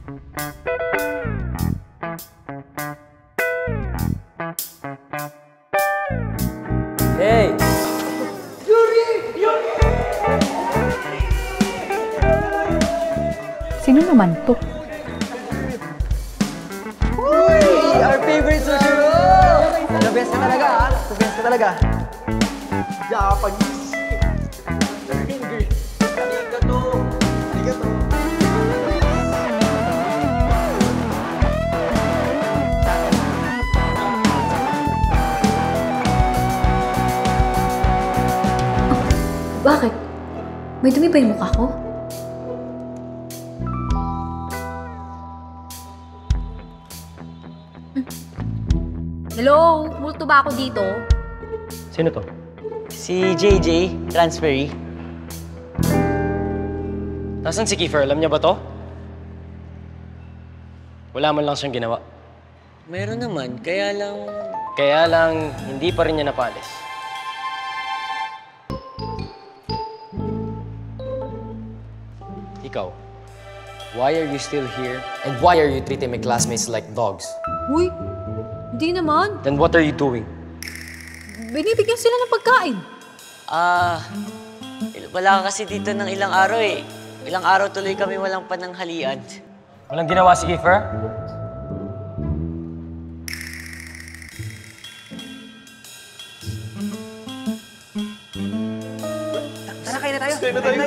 Hey! Sino naman to? Uy! Our favorite sushi roll! The best ka talaga, ha? The best ka talaga. Japanese. Arigato. Arigato. Bakit? May dumi ba yung mukha ko? Hello? Multo ba ako dito? Sino to? Si JJ, transferee. Nasaan si Kiefer? Alam niya ba to? Wala man lang siyang ginawa. Meron naman, kaya lang... Kaya lang, hindi pa rin niya napalis. Ikaw, why are you still here? And why are you treating my classmates like dogs? Uy, hindi naman. Then what are you doing? Binibigyan sila ng pagkain. Wala ka kasi dito ng ilang araw eh. Ilang araw tuloy kami walang pananghalian. Walang ginawa si Kiefer? Tara, kain na tayo. Kain na tayo.